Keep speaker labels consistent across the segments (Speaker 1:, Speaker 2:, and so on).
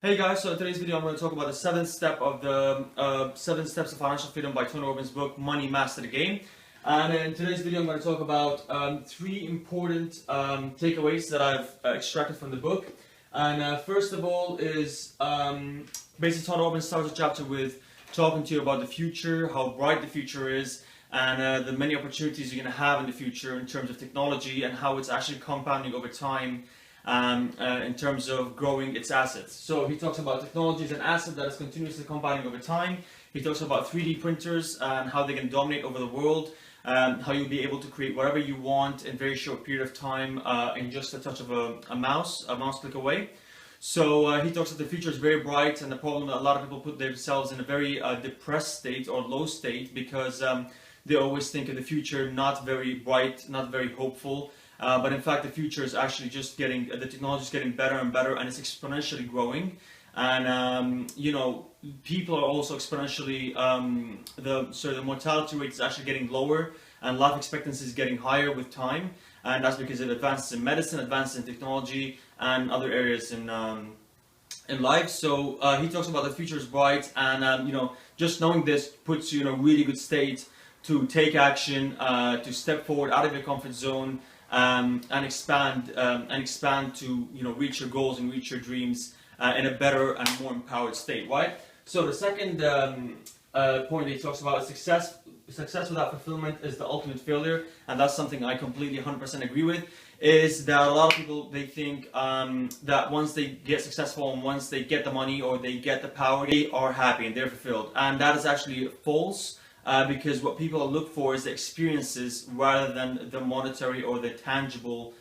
Speaker 1: Hey guys, so in today's video I'm going to talk about the seventh step of the 7 Steps of Financial Freedom by Tony Robbins' book, Money Master the Game. And in today's video I'm going to talk about 3 important takeaways that I've extracted from the book. And first of all is basically Tony Robbins starts a chapter with talking to you about the future, how bright the future is, and the many opportunities you're going to have in the future in terms of technology and how it's actually compounding over time. In terms of growing its assets. So he talks about technology as an asset that is continuously compounding over time. He talks about 3D printers and how they can dominate over the world, how you'll be able to create whatever you want in a very short period of time in just a touch of a mouse click away. So he talks that the future is very bright, and the problem that a lot of people put themselves in a very depressed state or low state because they always think of the future not very bright, not very hopeful. But in fact, the future is actually just the technology is getting better and better, and it's exponentially growing. And people are also exponentially the mortality rate is actually getting lower, and life expectancy is getting higher with time, and that's because of advances in medicine, advances in technology, and other areas in life. So he talks about the future is bright, and just knowing this puts you in a really good state to take action, to step forward out of your comfort zone. And expand to reach your goals and reach your dreams in a better and more empowered state, right? So the second point that he talks about is success without fulfillment is the ultimate failure, and that's something I completely 100% agree with. Is that a lot of people, they think that once they get successful and once they get the money or they get the power, they are happy and they're fulfilled, and that is actually false. Because what people look for is the experiences rather than the monetary or the tangible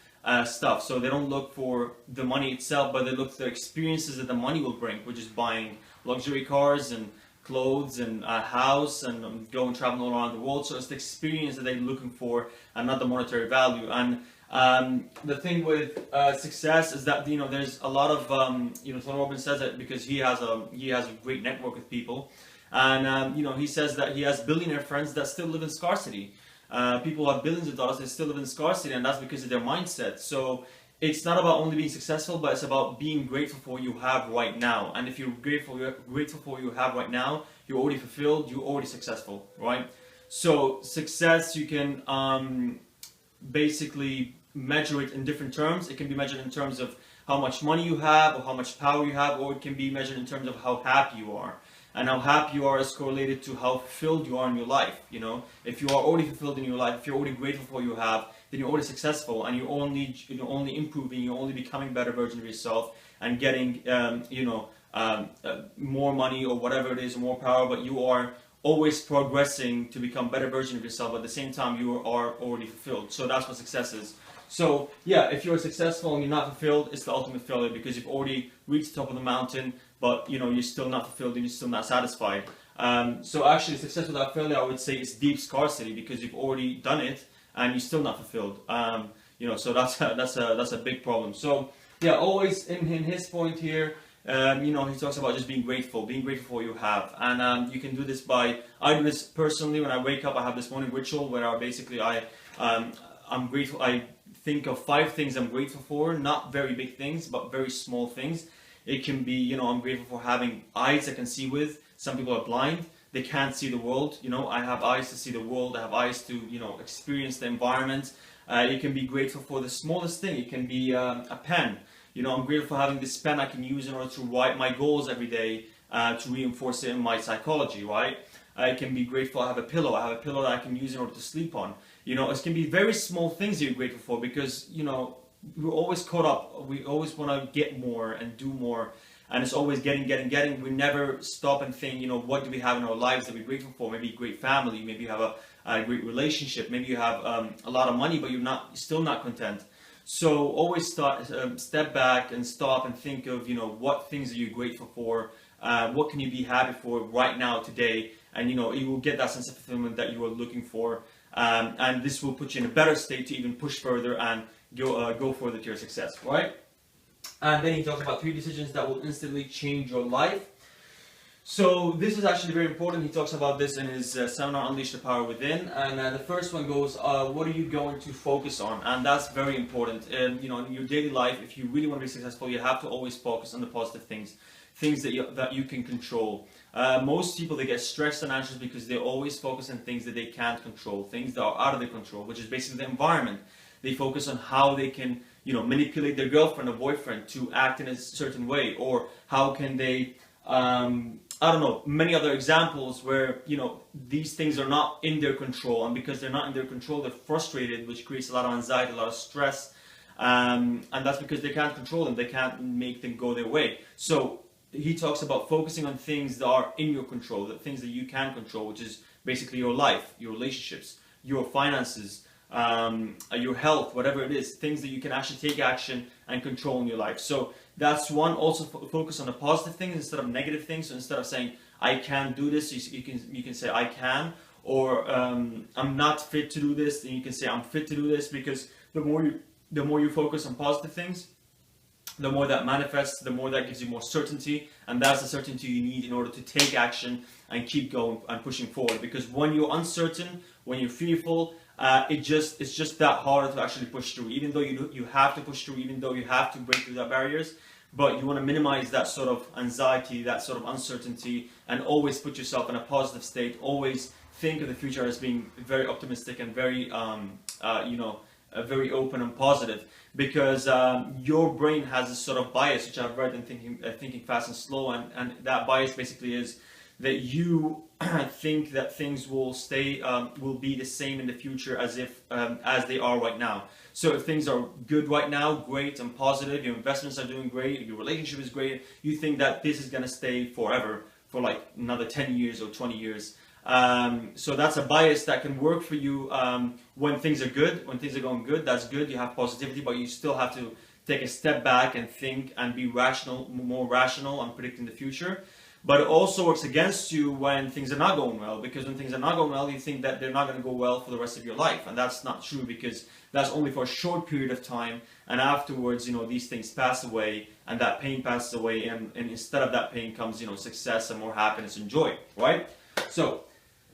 Speaker 1: stuff. So they don't look for the money itself, but they look for the experiences that the money will bring, which is buying luxury cars and clothes and a house and going traveling all around the world. So it's the experience that they're looking for and not the monetary value. And the thing with success is that there's a lot of Tony Robbins says that because he has a great network with people. And he says that he has billionaire friends that still live in scarcity. People who have billions of dollars, they still live in scarcity, and that's because of their mindset. So it's not about only being successful, but it's about being grateful for what you have right now. And if you're grateful for what you have right now, you're already fulfilled, you're already successful, right? So success, you can basically measure it in different terms. It can be measured in terms of how much money you have or how much power you have, or it can be measured in terms of how happy you are. And how happy you are is correlated to how fulfilled you are in your life. If you are already fulfilled in your life, if you're already grateful for what you have, then you're already successful, and you're only improving, you're only becoming a better version of yourself and getting more money or whatever it is, or more power. But you are always progressing to become a better version of yourself. But at the same time, you are already fulfilled. So that's what success is. So yeah, if you're successful and you're not fulfilled, it's the ultimate failure, because you've already reached the top of the mountain, but you're still not fulfilled and you're still not satisfied. So actually, success without failure, I would say, is deep scarcity, because you've already done it and you're still not fulfilled. So that's a big problem. So yeah, always in his point here, he talks about just being grateful for what you have, and you can do this by. I do this personally when I wake up. I have this morning ritual where I'm grateful. I think of 5 things I'm grateful for, not very big things, but very small things. It can be, I'm grateful for having eyes I can see with. Some people are blind, they can't see the world. I have eyes to see the world, I have eyes to, experience the environment. You can be grateful for the smallest thing. It can be a pen. I'm grateful for having this pen I can use in order to write my goals every day, to reinforce it in my psychology, right? I can be grateful I have a pillow. I have a pillow that I can use in order to sleep on. It can be very small things that you're grateful for, because, we're always caught up. We always want to get more and do more. And it's always getting. We never stop and think, what do we have in our lives that we're grateful for? Maybe a great family. Maybe you have a great relationship. Maybe you have a lot of money, but you're still not content. So always step back and stop and think of, what things are you grateful for? What can you be happy for right now, today? And, you will get that sense of fulfillment that you are looking for. And this will put you in a better state to even push further and go further to your success, right? And then he talks about 3 decisions that will instantly change your life. So this is actually very important. He talks about this in his seminar, Unleash the Power Within. And the first one goes, what are you going to focus on? And that's very important. In your daily life, if you really want to be successful, you have to always focus on the positive things. things that you can control. Most people, they get stressed and anxious because they always focus on things that they can't control, things that are out of their control, which is basically the environment. They focus on how they can, manipulate their girlfriend or boyfriend to act in a certain way, or how can they, I don't know, many other examples where, these things are not in their control, and because they're not in their control, they're frustrated, which creates a lot of anxiety, a lot of stress, and that's because they can't control them, they can't make them go their way. So he talks about focusing on things that are in your control, the things that you can control, which is basically your life, your relationships, your finances, your health, whatever it is, things that you can actually take action and control in your life. So that's one. Also focus on the positive things instead of negative things. So instead of saying I can't do this, you can say I can, or I'm not fit to do this, then you can say I'm fit to do this, because the more you focus on positive things, the more that manifests, the more that gives you more certainty, and that's the certainty you need in order to take action and keep going and pushing forward. Because when you're uncertain, when you're fearful, it's just that harder to actually push through. Even though you have to push through, even though you have to break through that barriers, but you want to minimize that sort of anxiety, that sort of uncertainty, and always put yourself in a positive state. Always think of the future as being very optimistic and very very open and positive, because your brain has this sort of bias, which I've read in Thinking Fast and Slow, and that bias basically is that you think that things will be the same in the future as they are right now. So if things are good right now, great and positive, your investments are doing great, your relationship is great, you think that this is going to stay forever, for like another 10 years or 20 years. So that's a bias that can work for you when things are good, when things are going good. That's good, you have positivity, but you still have to take a step back and think and be rational, more rational and predicting the future. But it also works against you when things are not going well, because when things are not going well, you think that they're not going to go well for the rest of your life, and that's not true, because that's only for a short period of time, and afterwards, these things pass away, and that pain passes away, and instead of that pain comes, success and more happiness and joy, right? So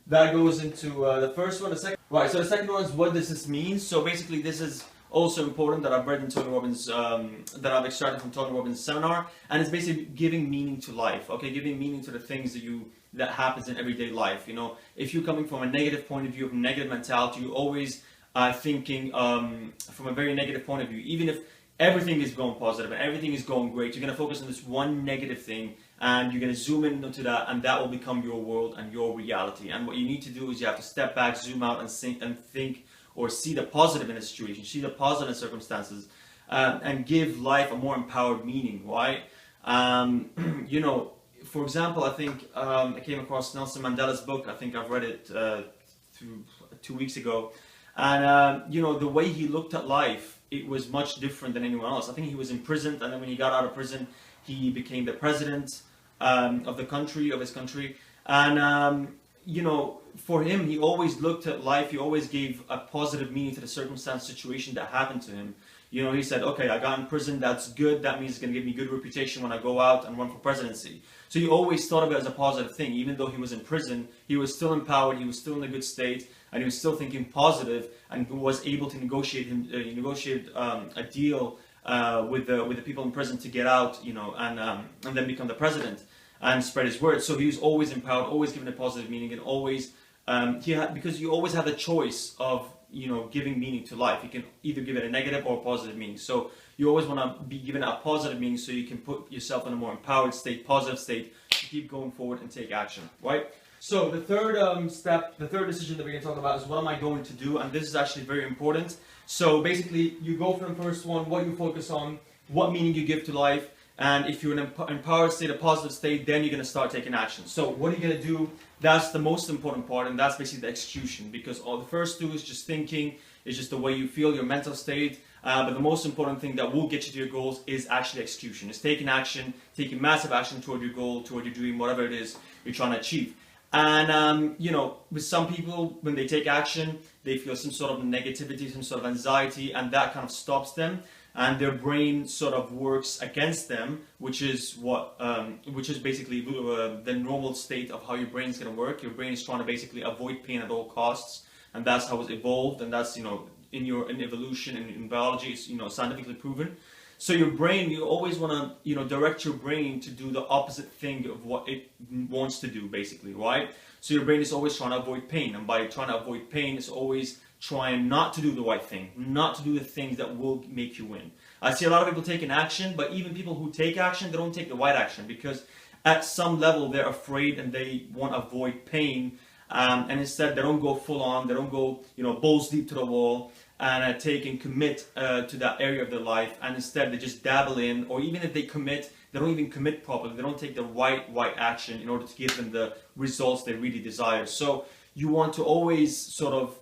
Speaker 1: that goes into the first one. The second, right? So the second one is, what does this mean? So basically, this is also important that I've read in Tony Robbins, that I've extracted from Tony Robbins' seminar, and it's basically giving meaning to life. Okay, giving meaning to the things that happens in everyday life. If you're coming from a negative point of view, of negative mentality, you're always thinking from a very negative point of view. Even if everything is going positive and everything is going great, you're going to focus on this one negative thing, and you're going to zoom in into that, and that will become your world and your reality. And what you need to do is you have to step back, zoom out, and think or see the positive in a situation, see the positive in circumstances, and give life a more empowered meaning, right? For example, I think I came across Nelson Mandela's book. I think I've read it 2 weeks ago, and the way he looked at life, it was much different than anyone else. I think he was imprisoned, and then when he got out of prison, he became the president of his country, and for him, he always looked at life, he always gave a positive meaning to the circumstance, situation that happened to him. He said, okay, I got in prison, that's good, that means it's going to give me good reputation when I go out and run for presidency. So he always thought of it as a positive thing. Even though he was in prison, he was still empowered, he was still in a good state, and he was still thinking positive, and was able to negotiate a deal with the people in prison to get out, and then become the president and spread his word. So he was always empowered, always given a positive meaning, and always because you always have the choice of giving meaning to life. You can either give it a negative or a positive meaning. So you always want to be given a positive meaning, so you can put yourself in a more empowered state, positive state, to keep going forward and take action, right? So the third the third decision that we're going to talk about is, what am I going to do? And this is actually very important. So basically, you go for the first one, what you focus on, what meaning you give to life. And if you're in an empowered state, a positive state, then you're going to start taking action. So what are you going to do? That's the most important part, and that's basically the execution. Because all the first two is just thinking, it's just the way you feel, your mental state. But the most important thing that will get you to your goals is actually execution. It's taking action, taking massive action toward your goal, toward your dream, whatever it is you're trying to achieve. And, with some people, when they take action, they feel some sort of negativity, some sort of anxiety, and that kind of stops them. And their brain sort of works against them, which is basically the normal state of how your brain is going to work. Your brain is trying to basically avoid pain at all costs, and that's how it's evolved, and that's in evolution and in biology, it's scientifically proven. So your brain, you always want to, direct your brain to do the opposite thing of what it wants to do, basically, right? So your brain is always trying to avoid pain, and by trying to avoid pain, it's always trying not to do the right thing, not to do the things that will make you win. I see a lot of people taking action, but even people who take action, they don't take the right action, because at some level they're afraid and they want to avoid pain, and instead they don't go full on, they don't go, balls deep to the wall and take and commit to that area of their life, and instead they just dabble in, or even if they commit, they don't even commit properly, they don't take the right action in order to give them the results they really desire. So you want to always sort of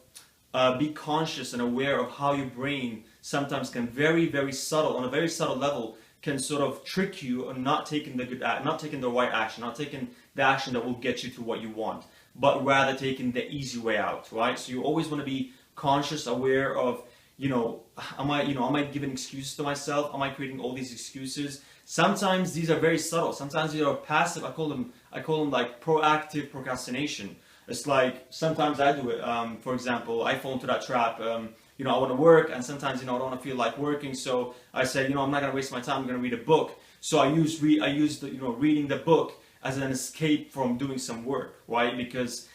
Speaker 1: be conscious and aware of how your brain sometimes can very subtle, on a very subtle level, can sort of trick you on not taking the right action, not taking the action that will get you to what you want, but rather taking the easy way out, right? So you always want to be conscious, aware of, am I giving excuses to myself? Am I creating all these excuses? Sometimes these are very subtle. Sometimes these are passive. I call them like proactive procrastination. It's like sometimes I do it. For example, I fall into that trap. I want to work, and sometimes I don't want to feel like working. So I say, I'm not going to waste my time. I'm going to read a book. So I use reading the book as an escape from doing some work, right? Because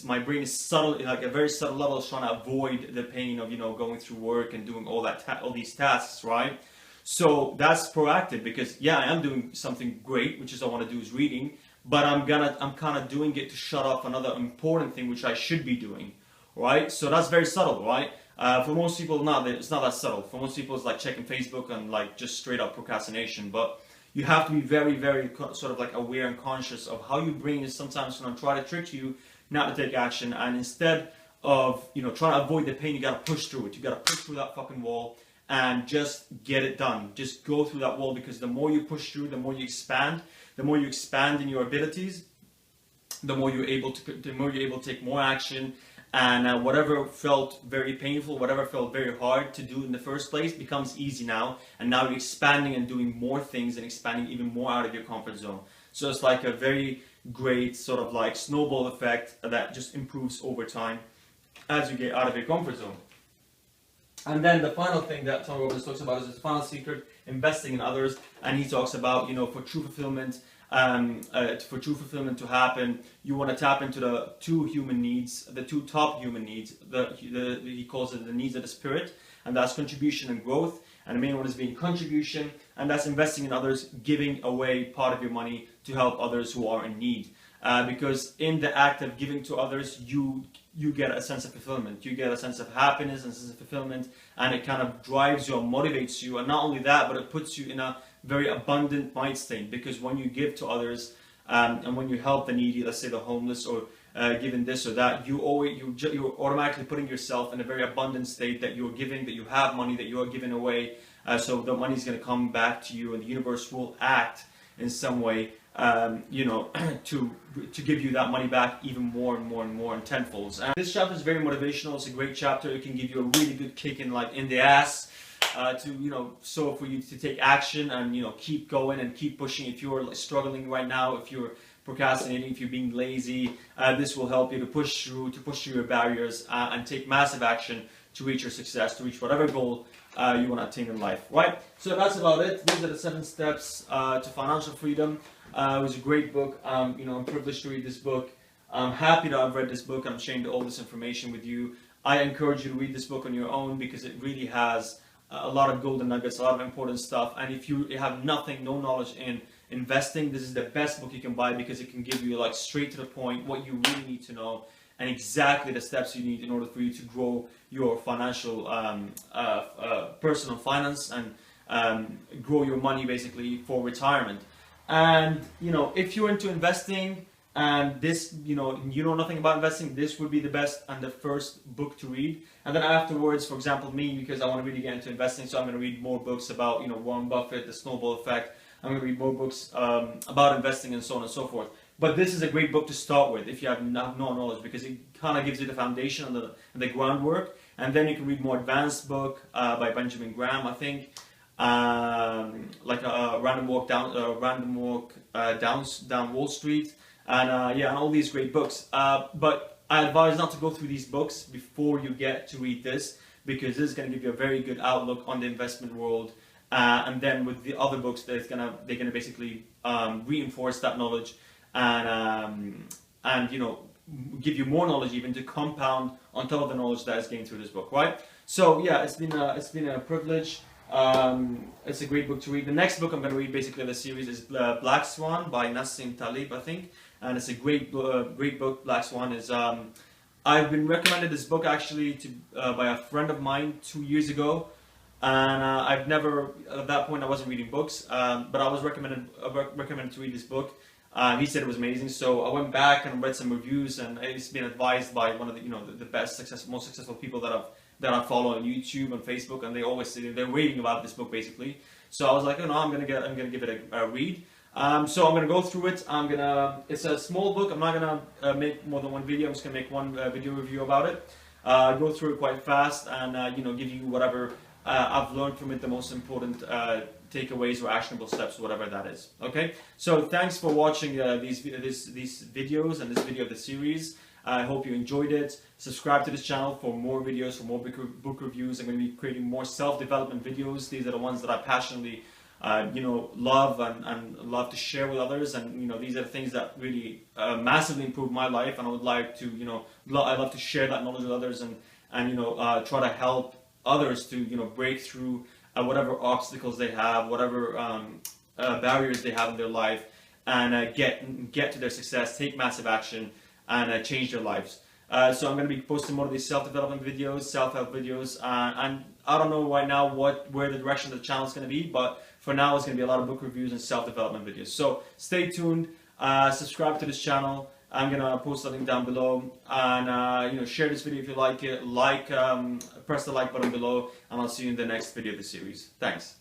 Speaker 1: my brain is subtle, like a very subtle level, is trying to avoid the pain of going through work and doing all these tasks, right? So that's proactive, because I am doing something great, which is I want to do is reading, but I'm kind of doing it to shut off another important thing which I should be doing, right? So that's very subtle, right? For most people, it's not that subtle. For most people, it's like checking Facebook and like just straight up procrastination. But you have to be very sort of like aware and conscious of how your brain is sometimes going to try to trick you not to take action, and instead of trying to avoid the pain, you got to push through it. You got to push through that fucking wall and just get it done. Just go through that wall, because the more you push through, the more you expand. The more you expand in your abilities, the more you're able to take more action, and whatever felt very painful, whatever felt very hard to do in the first place, becomes easy now. And now you're expanding and doing more things and expanding even more out of your comfort zone. So it's like a very great sort of like snowball effect that just improves over time as you get out of your comfort zone. And then the final thing that Tony Robbins talks about is his final secret: investing in others. And he talks about, for true fulfillment, to happen, you want to tap into the two top human needs. He calls it the needs of the spirit, and that's contribution and growth. And the main one is being contribution, and that's investing in others, giving away part of your money to help others who are in need. Because in the act of giving to others, you get a sense of fulfillment. You get a sense of happiness and a sense of fulfillment, and it kind of drives you and motivates you. And not only that, but it puts you in a very abundant mind state, because when you give to others, and when you help the needy, let's say the homeless, or giving this or that, you're automatically putting yourself in a very abundant state, that you're giving, that you have money, that you are giving away. So the money is going to come back to you, and the universe will act in some way, to give you that money back even more and more and more in tenfolds. And this chapter is very motivational. It's a great chapter. It can give you a really good kick in the ass, so for you to take action and keep going and keep pushing. If you're struggling right now, if you're procrastinating, if you're being lazy, this will help you to push through your barriers, and take massive action to reach your success, to reach whatever goal you want to attain in life, right? So that's about it. These are the 7 steps to financial freedom. It was a great book. I'm privileged to read this book. I'm happy that I've read this book. I'm sharing all this information with you. I encourage you to read this book on your own, because it really has a lot of golden nuggets, a lot of important stuff. And if you have no knowledge in investing, this is the best book you can buy, because it can give you like straight to the point what you really need to know, and exactly the steps you need in order for you to grow your financial, personal finance, and grow your money basically for retirement. And if you're into investing, and this, you know nothing about investing, this would be the best and the first book to read. And then afterwards, for example, me, because I want to really get into investing, so I'm going to read more books about, Warren Buffett, the snowball effect. I'm going to read more books about investing, and so on and so forth. But this is a great book to start with if you have no knowledge, because it kind of gives you the foundation and the groundwork. And then you can read more advanced book by Benjamin Graham, I think, like a random walk down Wall Street, and and all these great books. But I advise not to go through these books before you get to read this, because this is going to give you a very good outlook on the investment world and then with the other books, they're gonna basically reinforce that knowledge and you know, give you more knowledge even to compound on top of the knowledge that is gained through this book, right? So yeah, it's been a privilege. It's a great book to read. The next book I'm going to read basically in the series is Black Swan by Nassim Taleb, I think, and it's a great book. Black Swan is I've been recommended this book actually by a friend of mine 2 years ago, and I've never, at that point I wasn't reading books, but I was recommended to read this book. He said it was amazing, so I went back and read some reviews, and it's been advised by one of the most successful people that I follow on YouTube and Facebook, and they always say they're raving about this book basically. So I was like, oh no, I'm gonna give it a read. So I'm gonna go through it. It's a small book. I'm not gonna make more than one video. I'm just gonna make one video review about it. Go through it quite fast, and you know, give you whatever I've learned from it, the most important takeaways or actionable steps, whatever that is. Okay. So thanks for watching these videos and this video of the series. I hope you enjoyed it. Subscribe to this channel for more videos, for more book reviews. I'm going to be creating more self-development videos. These are the ones that I passionately, you know, love and love to share with others. And you know, these are the things that really massively improve my life. And I would like to, you know, I love to share that knowledge with others and you know, try to help others to, you know, break through whatever obstacles they have, whatever barriers they have in their life, and get to their success, take massive action, and change their lives. So I'm going to be posting more of these self-development videos, self-help videos, and I don't know right now where the direction of the channel is going to be, but for now it's going to be a lot of book reviews and self-development videos. So stay tuned, subscribe to this channel. I'm going to post a link down below, and you know, share this video if you like it, press the like button below, and I'll see you in the next video of the series. Thanks.